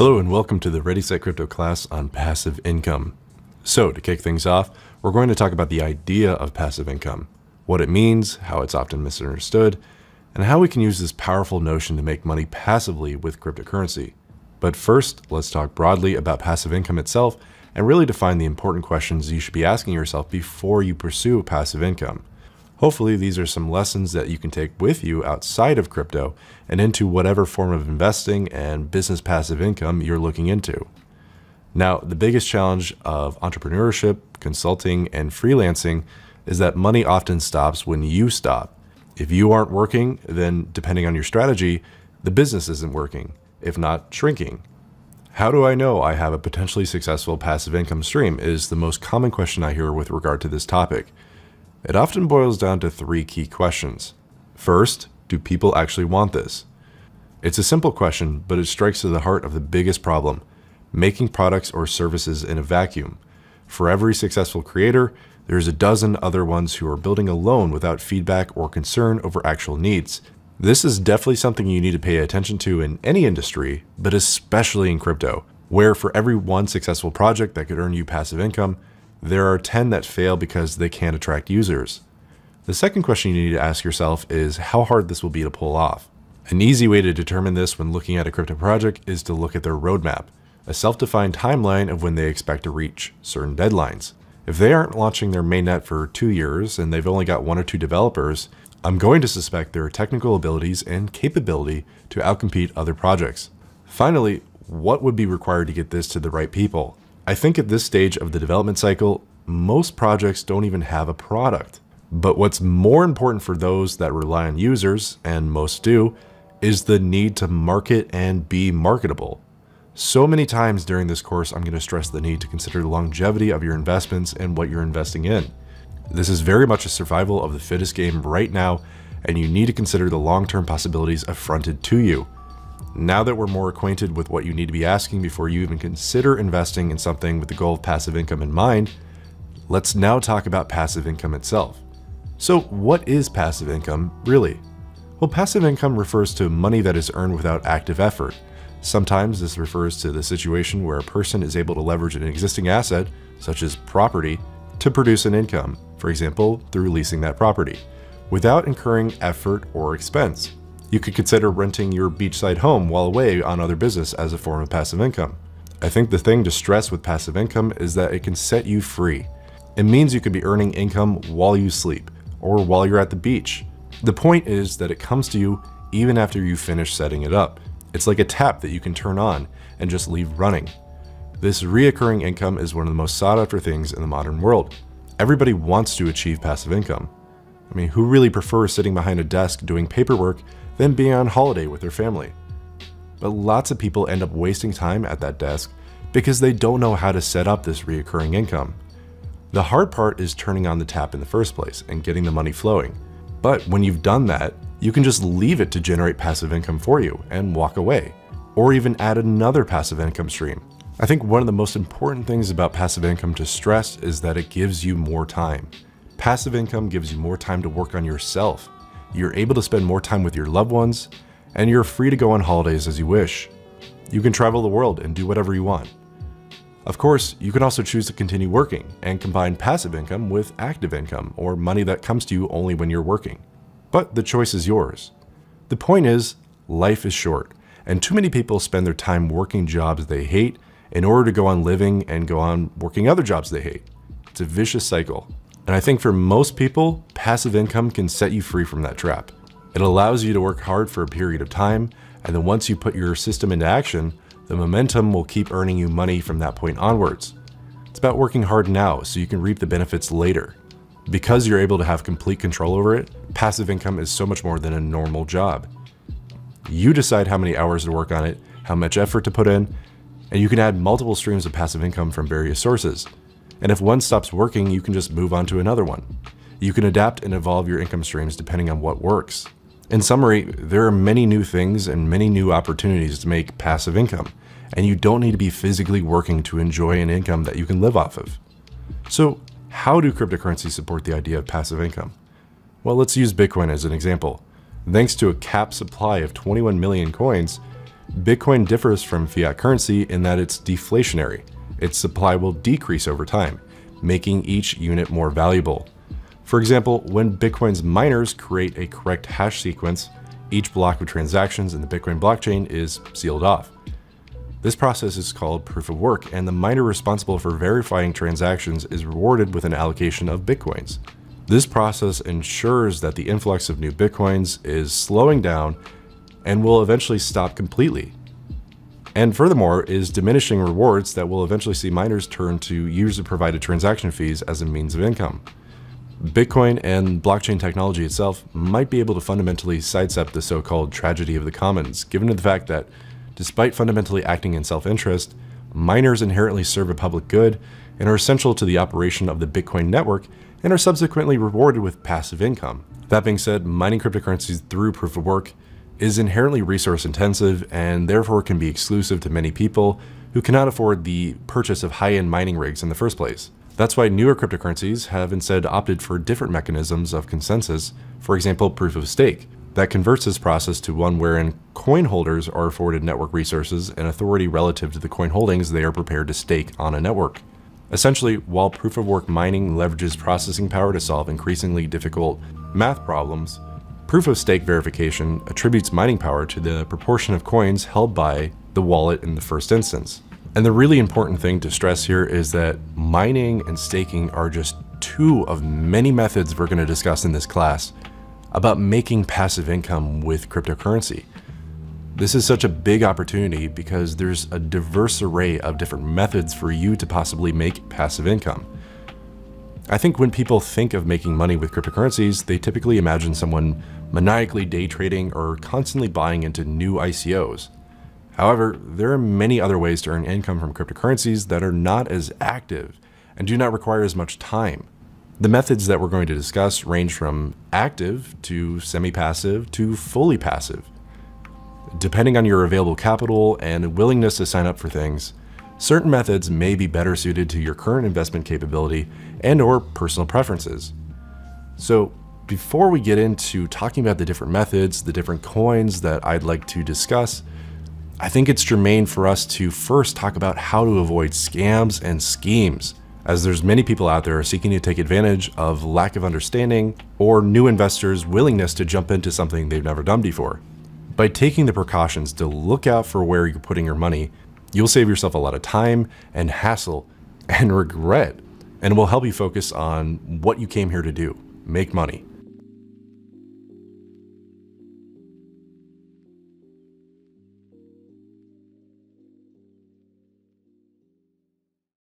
Hello and welcome to the Ready Set Crypto class on passive income. So to kick things off, we're going to talk about the idea of passive income, what it means, how it's often misunderstood, and how we can use this powerful notion to make money passively with cryptocurrency. But first, let's talk broadly about passive income itself and really define the important questions you should be asking yourself before you pursue passive income. Hopefully, these are some lessons that you can take with you outside of crypto and into whatever form of investing and business passive income you're looking into. Now, the biggest challenge of entrepreneurship, consulting, and freelancing is that money often stops when you stop. If you aren't working, then depending on your strategy, the business isn't working, if not shrinking. How do I know I have a potentially successful passive income stream is the most common question I hear with regard to this topic. It often boils down to three key questions. First, do people actually want this? It's a simple question, but it strikes to the heart of the biggest problem, making products or services in a vacuum. For every successful creator, there's a dozen other ones who are building alone without feedback or concern over actual needs. This is definitely something you need to pay attention to in any industry, but especially in crypto, where for every one successful project that could earn you passive income, there are 10 that fail because they can't attract users. The second question you need to ask yourself is how hard this will be to pull off. An easy way to determine this when looking at a crypto project is to look at their roadmap, a self-defined timeline of when they expect to reach certain deadlines. If they aren't launching their mainnet for 2 years and they've only got 1 or 2 developers, I'm going to suspect their technical abilities and capability to outcompete other projects. Finally, what would be required to get this to the right people? I think at this stage of the development cycle, most projects don't even have a product. But what's more important for those that rely on users, and most do, is the need to market and be marketable. So many times during this course, I'm going to stress the need to consider the longevity of your investments and what you're investing in. This is very much a survival of the fittest game right now, and you need to consider the long-term possibilities affronted to you. Now that we're more acquainted with what you need to be asking before you even consider investing in something with the goal of passive income in mind, let's now talk about passive income itself. So what is passive income really? Well, passive income refers to money that is earned without active effort. Sometimes this refers to the situation where a person is able to leverage an existing asset, such as property, to produce an income, for example, through leasing that property, without incurring effort or expense. You could consider renting your beachside home while away on other business as a form of passive income. I think the thing to stress with passive income is that it can set you free. It means you could be earning income while you sleep or while you're at the beach. The point is that it comes to you even after you finish setting it up. It's like a tap that you can turn on and just leave running. This reoccurring income is one of the most sought after things in the modern world. Everybody wants to achieve passive income. I mean, who really prefers sitting behind a desk doing paperwork than being on holiday with their family? But lots of people end up wasting time at that desk because they don't know how to set up this reoccurring income. The hard part is turning on the tap in the first place and getting the money flowing. But when you've done that, you can just leave it to generate passive income for you and walk away, or even add another passive income stream. I think one of the most important things about passive income to stress is that it gives you more time. Passive income gives you more time to work on yourself. You're able to spend more time with your loved ones, and you're free to go on holidays as you wish. You can travel the world and do whatever you want. Of course, you can also choose to continue working and combine passive income with active income, or money that comes to you only when you're working. But the choice is yours. The point is, life is short, and too many people spend their time working jobs they hate in order to go on living and go on working other jobs they hate. It's a vicious cycle. And I think for most people, passive income can set you free from that trap. It allows you to work hard for a period of time, and then once you put your system into action, the momentum will keep earning you money from that point onwards. It's about working hard now so you can reap the benefits later. Because you're able to have complete control over it, passive income is so much more than a normal job. You decide how many hours to work on it, how much effort to put in, and you can add multiple streams of passive income from various sources. And if one stops working, you can just move on to another one. You can adapt and evolve your income streams depending on what works. In summary, there are many new things and many new opportunities to make passive income, and you don't need to be physically working to enjoy an income that you can live off of. So how do cryptocurrencies support the idea of passive income? Well, let's use Bitcoin as an example. Thanks to a capped supply of 21 million coins, Bitcoin differs from fiat currency in that it's deflationary. Its supply will decrease over time, making each unit more valuable. For example, when Bitcoin's miners create a correct hash sequence, each block of transactions in the Bitcoin blockchain is sealed off. This process is called proof of work, and the miner responsible for verifying transactions is rewarded with an allocation of Bitcoins. This process ensures that the influx of new Bitcoins is slowing down and will eventually stop completely. And furthermore, is diminishing rewards that will eventually see miners turn to user-provided transaction fees as a means of income. Bitcoin and blockchain technology itself might be able to fundamentally sidestep the so-called tragedy of the commons, given the fact that despite fundamentally acting in self-interest, miners inherently serve a public good and are essential to the operation of the Bitcoin network and are subsequently rewarded with passive income. That being said, mining cryptocurrencies through proof of work is inherently resource intensive and therefore can be exclusive to many people who cannot afford the purchase of high-end mining rigs in the first place. That's why newer cryptocurrencies have instead opted for different mechanisms of consensus, for example, proof of stake, that converts this process to one wherein coin holders are afforded network resources and authority relative to the coin holdings they are prepared to stake on a network. Essentially, while proof of work mining leverages processing power to solve increasingly difficult math problems, proof of stake verification attributes mining power to the proportion of coins held by the wallet in the first instance. And the really important thing to stress here is that mining and staking are just two of many methods we're going to discuss in this class about making passive income with cryptocurrency. This is such a big opportunity because there's a diverse array of different methods for you to possibly make passive income. I think when people think of making money with cryptocurrencies, they typically imagine someone maniacally day trading or constantly buying into new ICOs. However, there are many other ways to earn income from cryptocurrencies that are not as active and do not require as much time. The methods that we're going to discuss range from active to semi-passive to fully passive. Depending on your available capital and willingness to sign up for things, certain methods may be better suited to your current investment capability and/or personal preferences. So, before we get into talking about the different methods, the different coins that I'd like to discuss, I think it's germane for us to first talk about how to avoid scams and schemes, as there's many people out there seeking to take advantage of lack of understanding or new investors' willingness to jump into something they've never done before. By taking the precautions to look out for where you're putting your money, you'll save yourself a lot of time and hassle and regret, and it will help you focus on what you came here to do: make money.